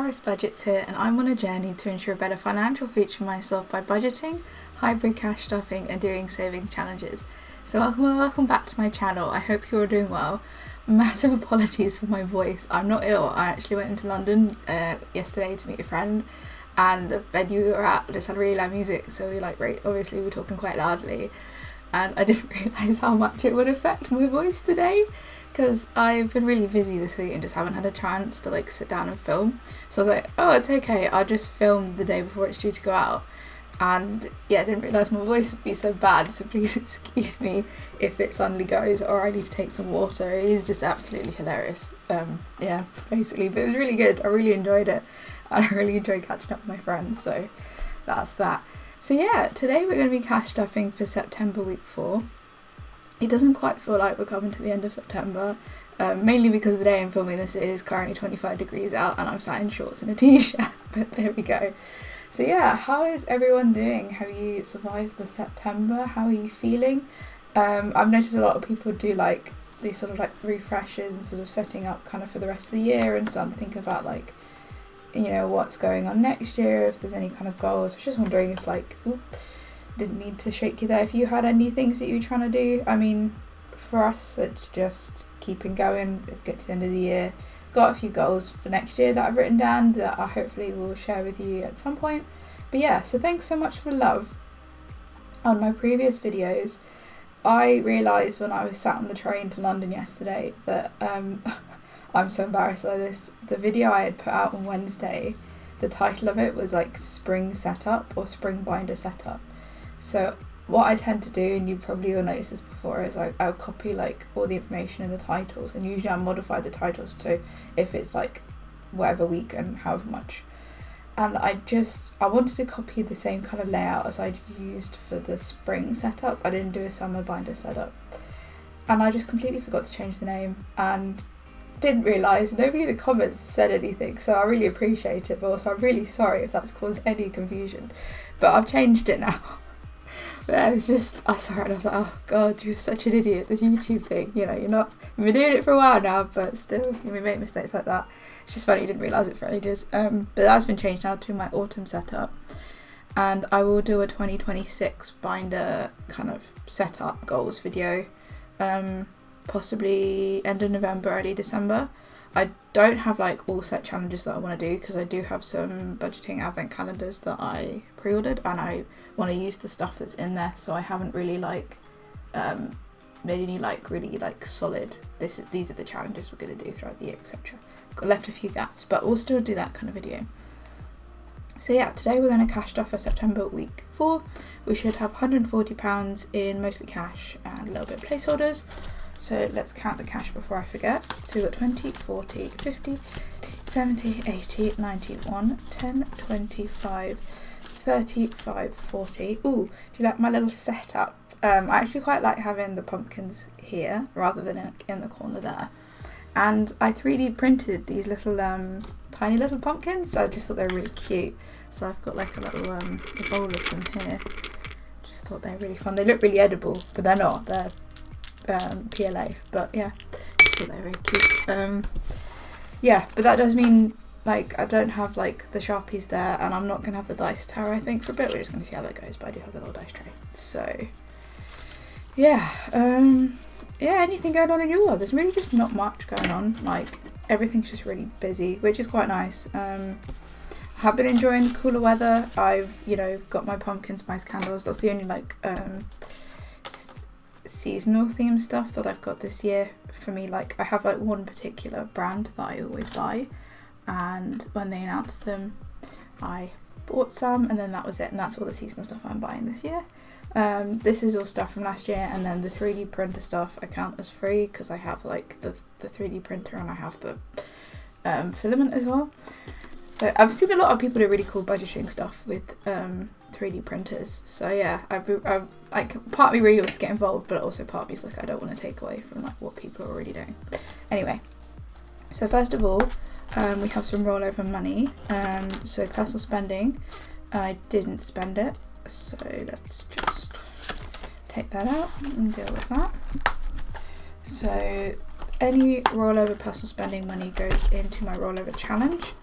Solaris Budgets here, and I'm on a journey to ensure a better financial future for myself by budgeting, hybrid cash stuffing and doing saving challenges. So welcome back to my channel. I hope you're all doing well. Massive apologies for my voice. I'm not ill. I actually went into London yesterday to meet a friend, and the venue we were at just had really loud music, so we obviously we're talking quite loudly, and I didn't realise how much it would affect my voice today, because I've been really busy this week and just haven't had a chance to sit down and film. So I was like, oh, it's okay, I'll just film the day before it's due to go out. And yeah, I didn't realise my voice would be so bad, so please excuse me if it suddenly goes or I need to take some water. It is just absolutely hilarious. Yeah, basically, but it was really good. I really enjoyed it, and I really enjoyed catching up with my friends, so that's that. So yeah, today we're going to be cash stuffing for September week 4. It doesn't quite feel like we're coming to the end of September, mainly because the day I'm filming this is currently 25 degrees out and I'm sat in shorts and a t-shirt, but there we go. So yeah, how is everyone doing? Have you survived the September? How are you feeling? I've noticed a lot of people do these sort of refreshes and sort of setting up kind of for the rest of the year and starting to think about what's going on next year, if there's any kind of goals. I was just wondering if didn't mean to shake you there, if you had any things that you were trying to do. I mean, for us it's just keeping going. Let's get to the end of the year. Got a few goals for next year that I've written down that I hopefully will share with you at some point. But yeah, so thanks so much for the love on my previous videos. I realised when I was sat on the train to London yesterday that I'm so embarrassed by this. The video I had put out on Wednesday, the title of it was spring setup or spring binder setup. So what I tend to do, and you probably all noticed this before, is I'll copy all the information in the titles, and usually I modify the titles to if it's whatever week and however much. And I wanted to copy the same kind of layout as I'd used for the spring setup. I didn't do a summer binder setup, and I just completely forgot to change the name and didn't realise nobody in the comments said anything, so I really appreciate it, but also I'm really sorry if that's caused any confusion. But I've changed it now. But it was I saw it and I was like, oh god, you're such an idiot, this YouTube thing, you've been doing it for a while now, but still, we make mistakes like that. It's just funny, you didn't realise it for ages. But that's been changed now to my autumn setup, and I will do a 2026 binder kind of setup goals video, possibly end of November, early December. I don't have all set challenges that I want to do, because I do have some budgeting advent calendars that I pre-ordered and I want to use the stuff that's in there, so I haven't really made any really solid these are the challenges we're going to do throughout the year, etc. Got left a few gaps, but we'll still do that kind of video. So yeah, today we're going to cash stuff for September week 4. We should have £140 in mostly cash and a little bit of placeholders. So let's count the cash before I forget. So we've got 20, 40, 50, 70, 80, 91, 10, 25, 35, 40. Ooh, do you like my little setup? I actually quite like having the pumpkins here rather than in the corner there. And I 3D printed these little tiny little pumpkins. I just thought they were really cute. So I've got a little a bowl of them here. Just thought they were really fun. They look really edible, but they're not. They're PLA, but yeah, just thought they were very cute. Yeah, but that does mean I don't have the Sharpies there, and I'm not gonna have the dice tower I think for a bit. We're just gonna see how that goes, but I do have the little dice tray. So yeah, anything going on in your world? There's really just not much going on. Everything's just really busy, which is quite nice. I have been enjoying the cooler weather. I've got my pumpkin spice candles. That's the only seasonal theme stuff that I've got this year for me. I have one particular brand that I always buy, and when they announced them I bought some, and then that was it, and that's all the seasonal stuff I'm buying this year. This is all stuff from last year, and then the 3D printer stuff I count as free because I have the 3D printer and I have the filament as well. So I've seen a lot of people do really cool budgeting stuff with 3D printers. So yeah, part of me really wants to get involved, but also part of me is I don't want to take away from what people are already doing. Anyway, so first of all, we have some rollover money. So personal spending, I didn't spend it, so let's just take that out and deal with that. So any rollover personal spending money goes into my rollover challenge.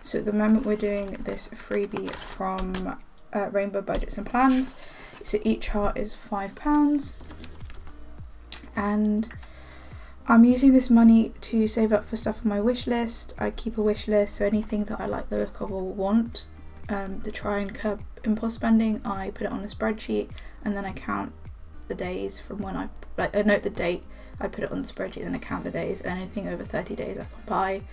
So at the moment we're doing this freebie from Rainbow Budgets and Plans. So each heart is £5, and I'm using this money to save up for stuff on my wish list. I keep a wish list, so anything that I like the look of or want to try and curb impulse spending, I put it on a spreadsheet, and then I count the days from when I note the date, I put it on the spreadsheet, then I count the days, and anything over 30 days I can buy.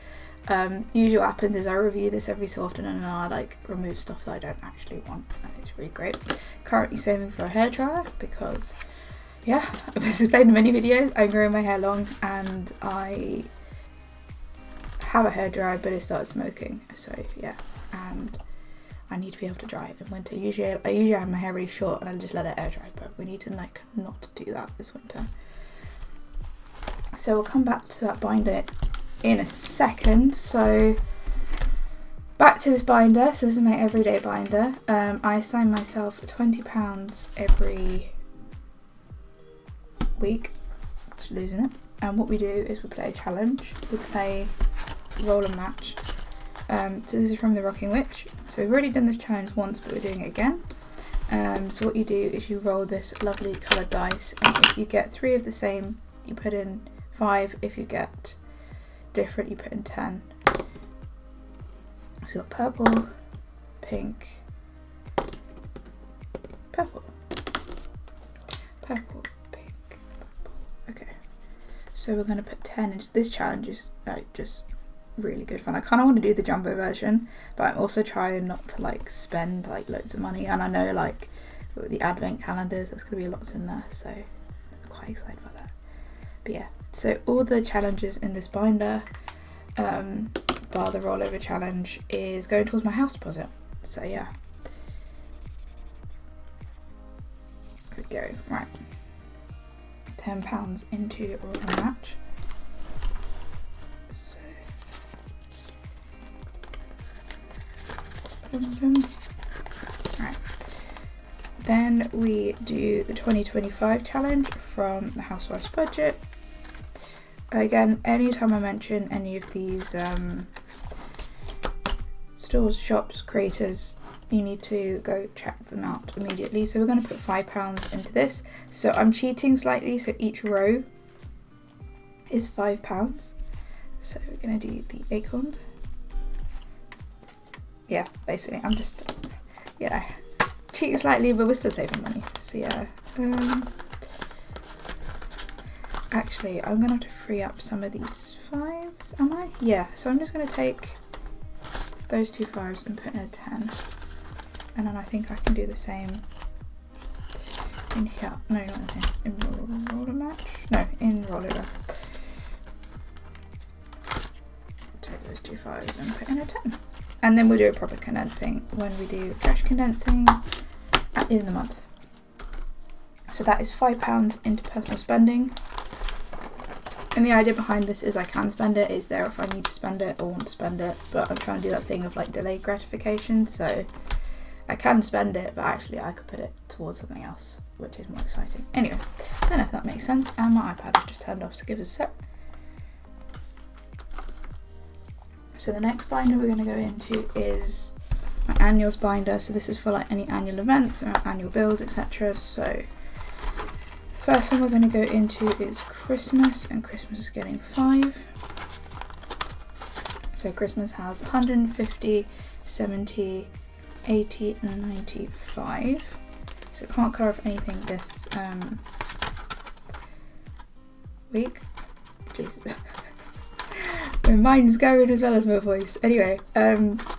Usually what happens is I review this every so often, and then I like remove stuff that I don't actually want, and it's really great. Currently saving for a hairdryer because, yeah, I've explained in many videos, I'm growing my hair long and I have a hairdryer but it started smoking, so yeah, and I need to be able to dry it in winter. I usually have my hair really short and I just let it air dry, but we need to like not do that this winter. So we'll come back to that binder in a second. So back to this binder. So this is my everyday binder. I assign myself £20 every week. Just losing it. And what we do is we play a challenge. We play roll and match. So this is from the Rocking Witch. So we've already done this challenge once, but we're doing it again. So what you do is you roll this lovely coloured dice, and if you get 3 of the same, you put in 5. If you get different, you put in 10. So we've got purple, pink, purple, purple, pink, purple. Okay, so we're going to put 10 into this challenge. Is like just really good fun. I kind of want to do the jumbo version, but I'm also trying not to like spend like loads of money, and I know like with the advent calendars there's going to be lots in there, so I'm quite excited about that. But yeah, so all the challenges in this binder, bar the rollover challenge, is going towards my house deposit. So yeah, there we go. Right, £10 into roll and match. So right, then we do the 2025 challenge from the Housewife's Budget. Again, anytime I mention any of these stores, shops, creators, you need to go check them out immediately. So we're going to put £5 into this. So I'm cheating slightly, so each row is £5. So we're going to do the acorns. Yeah, basically I'm just, you know, cheating slightly, but we're still saving money. So yeah, actually I'm gonna have to free up some of these 5s, am I? Yeah, so I'm just gonna take those 2 5s and put in a 10, and then I think I can do the same in here. No, not in roller match. No, in rollover. Take those 2 5s and put in a 10. And then we'll do a proper condensing when we do cash condensing at the end of the month. So that is £5 into personal spending. And the idea behind this is I can spend it. It's there if I need to spend it or want to spend it. But I'm trying to do that thing of like delayed gratification. So I can spend it, but actually I could put it towards something else, which is more exciting. Anyway, I don't know if that makes sense. And my iPad has just turned off, so give us a sec. So the next binder we're going to go into is my annuals binder. So this is for like any annual events or annual bills, etc. So the first one we're going to go into is Christmas, and Christmas is getting 5. So Christmas has 150, 70, 80 and 95. So I can't cover off anything this week. Jesus. My mind's going as well as my voice. Anyway,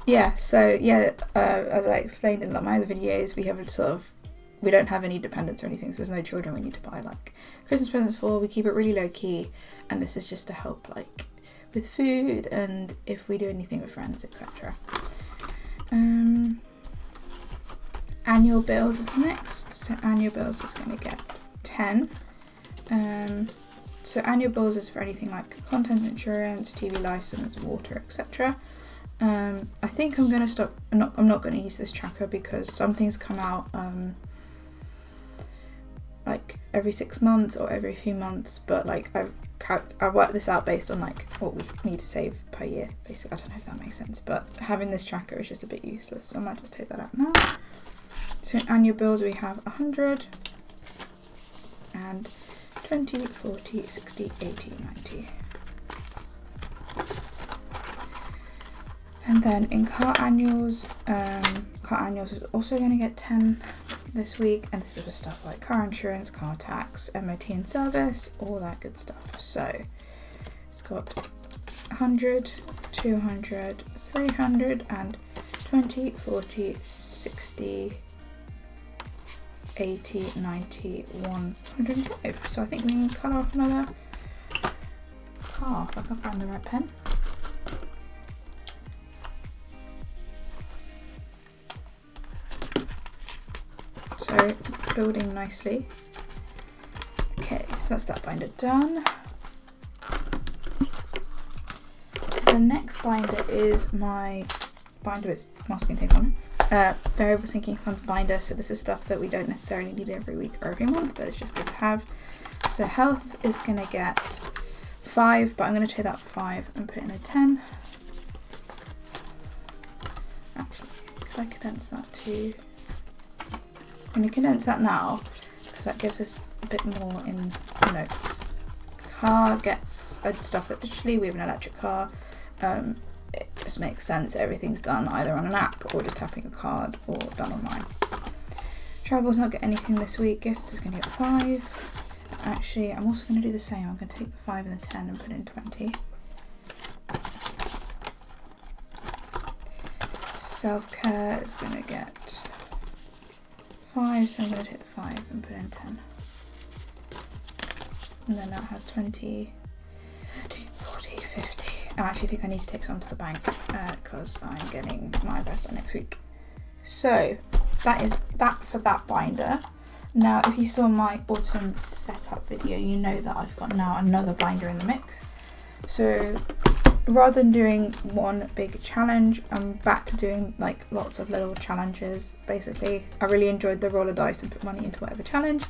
yeah, so yeah, as I explained in like my other videos, we don't have any dependents or anything, so there's no children we need to buy like Christmas presents for. We keep it really low key, and this is just to help like with food and if we do anything with friends, etc. Annual bills is next. So annual bills is going to get 10. So annual bills is for anything like content insurance, TV license, water, etc. I think I'm going to stop. I'm not going to use this tracker because some things come out like every 6 months or every few months. But like I worked this out based on like what we need to save per per year, basically. I don't know if that makes sense, but having this tracker is just a bit useless, so I might just take that out now. So in annual bills we have 100 and 20, 40, 60, 80, 90. And then in car annuals is also going to get 10 this week, and this is for stuff like car insurance, car tax, MOT and service, all that good stuff. So it's got 100, 200, 300 and 20, 40, 60, 80, 90, 105. So I think we can cut off another half. I can find the right pen. So building nicely. Okay, so that's that binder done. The next binder is my binder with masking tape on it. Variable sinking funds binder. So this is stuff that we don't necessarily need every week or every month, but it's just good to have. So health is gonna get 5, but I'm gonna take that 5 and put in a 10. Actually, could I condense that to? I'm going to condense that now because that gives us a bit more in notes. Car gets stuff that literally we have an electric car. It just makes sense. Everything's done either on an app or just tapping a card or done online. Travel's not get anything this week. Gifts is going to get 5. Actually, I'm also going to do the same. I'm going to take the 5 and the 10 and put in 20. Self-care is going to get 5, so I'm going to take the 5 and put in 10. And then that has 20, 30, 40, 50. I actually think I need to take some to the bank because I'm getting my investor next week. So that is that for that binder. Now, if you saw my autumn setup video, you know that I've got now another binder in the mix. So rather than doing one big challenge, I'm back to doing like lots of little challenges. Basically, I really enjoyed the roll of dice and put money into whatever challenge.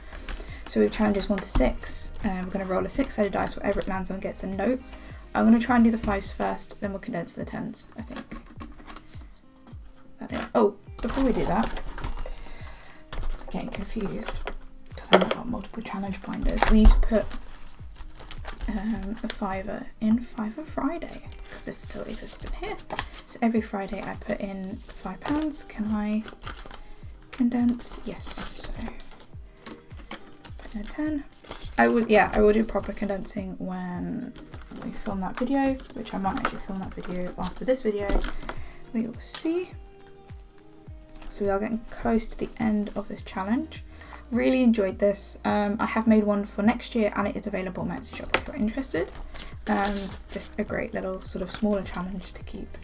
So we have challenges 1 to 6. We're going to roll a 6-sided dice. Whatever it lands on gets a note. I'm going to try and do the 5s first, then we'll condense the 10s, I think. Oh, before we do that, I'm getting confused because I've got multiple challenge binders. We need to put a fiver in Fiver Friday because this still exists in here. So every Friday I put in £5. Can I condense? Yes. So put in a 10. I will do proper condensing when we film that video, which I might actually film that video after this video. We will see. So we are getting close to the end of this challenge. Really enjoyed this. I have made one for next year and it is available on my Etsy shop if you're interested. Just a great little sort of smaller challenge to keep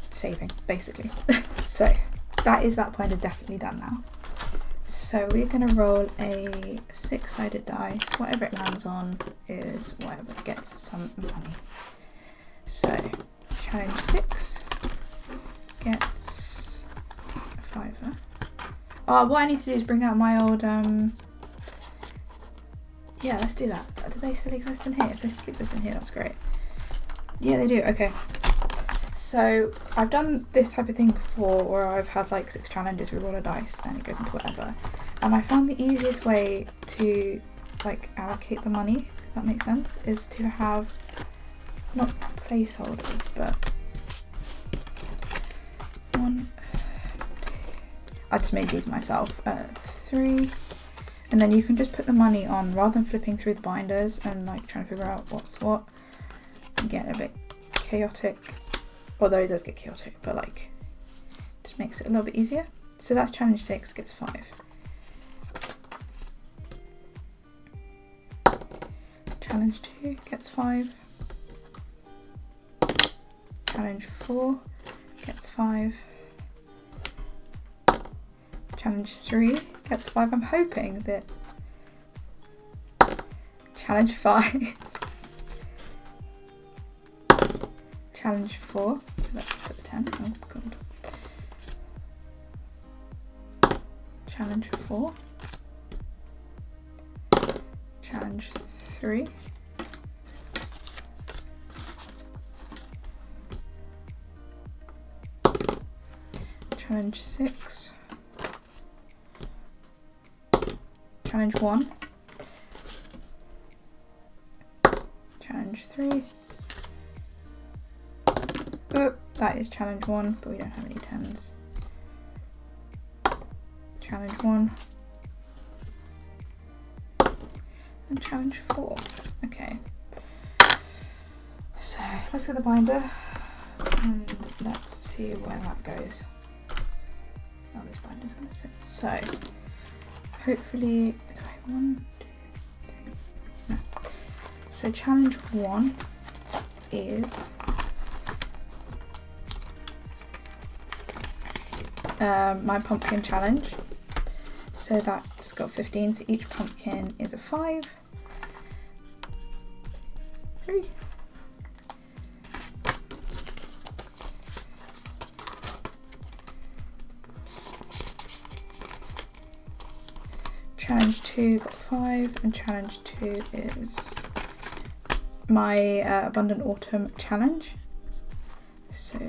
saving, basically. So that is that binder definitely done now. So we're going to roll a 6-sided dice. Whatever it lands on is whatever gets some money. So challenge 6 gets a fiver. Oh, what I need to do is bring out my old, yeah, let's do that. Do they still exist in here? If they still exist in here, that's great. Yeah, they do, okay. So I've done this type of thing before where I've had like 6 challenges, we roll a dice and it goes into whatever. And I found the easiest way to like allocate the money, if that makes sense, is to have, not placeholders, but I just made these myself, 3, and then you can just put the money on rather than flipping through the binders and like trying to figure out what's what and get a bit chaotic, although it does get chaotic, but like just makes it a little bit easier. So that's challenge 6 gets 5. Challenge 2 gets 5. Challenge 4 gets 5. Challenge 3 gets 5. I'm hoping that challenge 5, challenge 4, so let's put the 10, oh god. Challenge 4, challenge 3, challenge 6, challenge 1, challenge 3. Oh, that is challenge 1, but we don't have any 10s. Challenge 1 and challenge 4. Okay, so let's get the binder and let's see where that goes. Oh, this binder's gonna sit. So hopefully, do I have 1, 2, 3? No. So challenge 1 is my pumpkin challenge. So that's got 15, so each pumpkin is a 5. 3. Challenge 2 got 5, and challenge 2 is my Abundant Autumn challenge. So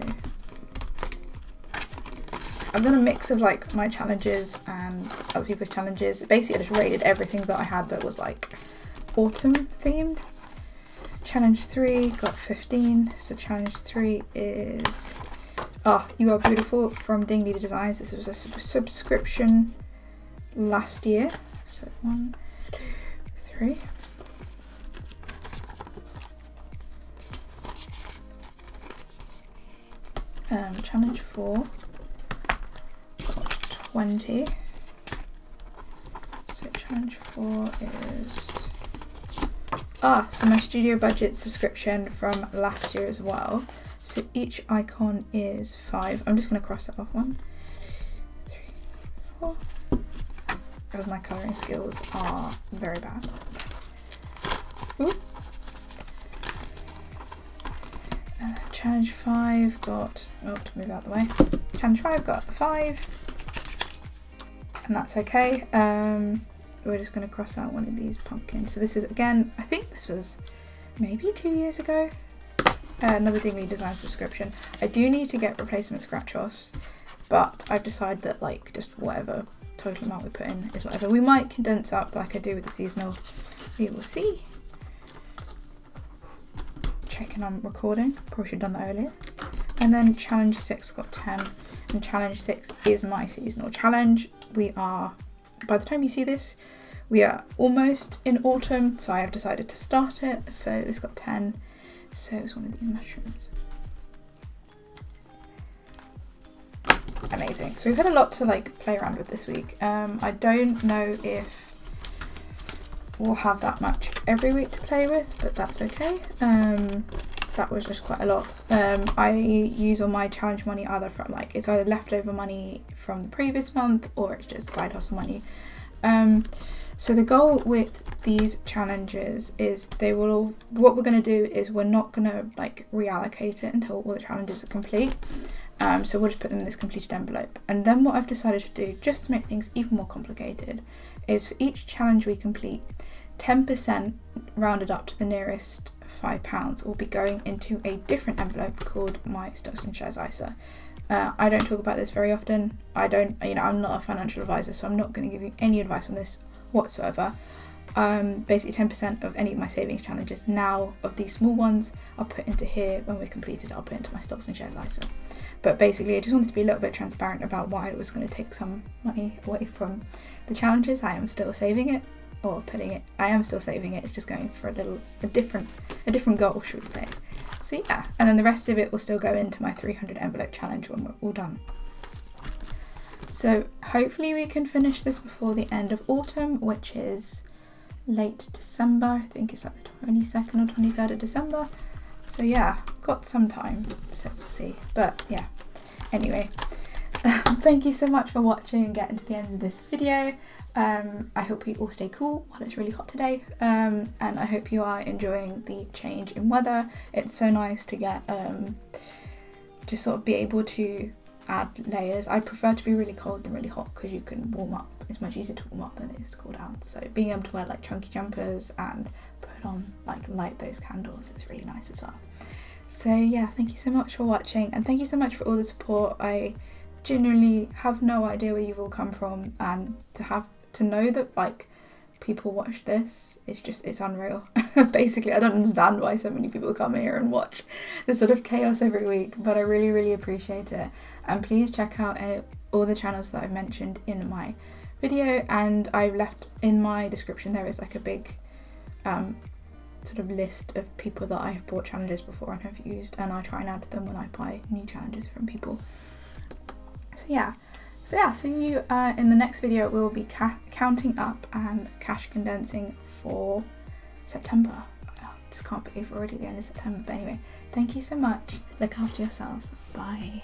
I've done a mix of like my challenges and other people's challenges. Basically I just rated everything that I had that was like autumn themed. Challenge 3 got 15, so challenge 3 is You Are Beautiful from Dingley Designs. This was a subscription last year. So 1, 2, 3. Challenge 4 got 20. So challenge 4 is so my Studio Budget subscription from last year as well. So each icon is 5. I'm just going to cross it off. 1, 2, 3, 4. Because my colouring skills are very bad. Ooh. And then challenge 5 got, move out the way. Challenge 5 got 5. And that's okay. We're just going to cross out one of these pumpkins. So this is, again, I think this was maybe 2 years ago. Another Dingley Design subscription. I do need to get replacement scratch offs, but I've decided that like just whatever total amount we put in is whatever. We might condense up like I do with the seasonal. We will see. Checking on recording. Probably should have done that earlier. And then challenge 6 got 10, and challenge 6 is my seasonal challenge. We are, by the time you see this, we are almost in autumn, so I have decided to start it. So this got 10. So it's one of these mushrooms. Amazing. So we've had a lot to like play around with this week. I don't know if we'll have that much every week to play with, but that's okay. That was just quite a lot. I use all my challenge money either from like, it's either leftover money from the previous month or it's just side hustle money. So the goal with these challenges is what we're going to do is we're not going to like reallocate it until all the challenges are complete. So we'll just put them in this completed envelope. And then what I've decided to do, just to make things even more complicated, is for each challenge we complete, 10% rounded up to the nearest £5 will be going into a different envelope called my Stocks and Shares ISA. I don't talk about this very often. I'm not a financial advisor, so I'm not going to give you any advice on this whatsoever. Basically 10% of any of my savings challenges now of these small ones I'll put into here. When we're completed, I'll put into my Stocks and Shares ISA. But basically I just wanted to be a little bit transparent about why I was going to take some money away from the challenges. I am still saving it, or putting it, I am still saving it, it's just going for a different goal, should we say. So yeah, and then the rest of it will still go into my 300 envelope challenge when we're all done. So hopefully we can finish this before the end of autumn, which is late December. I think it's like the 22nd or 23rd of December. So yeah, got some time, so we'll see. But yeah, anyway, thank you so much for watching and getting to the end of this video. I hope you all stay cool while it's really hot today, and I hope you are enjoying the change in weather. It's so nice to get just sort of be able to add layers. I prefer to be really cold than really hot because you can warm up. It's much easier to warm up than it is to cool down. So being able to wear like chunky jumpers and put on like light those candles is really nice as well. So yeah, thank you so much for watching, and thank you so much for all the support. I genuinely have no idea where you've all come from, and to know that like people watch this, it's unreal. Basically, I don't understand why so many people come here and watch this sort of chaos every week, but I really, really appreciate it. And please check out all the channels that I've mentioned in my video, and I've left in my description there is like a big sort of list of people that I've bought challenges before and have used, and I try and add to them when I buy new challenges from people. So yeah, see you in the next video. We'll be counting up and cash condensing for September. I just can't believe we're already at the end of September. But anyway, thank you so much. Look after yourselves. Bye.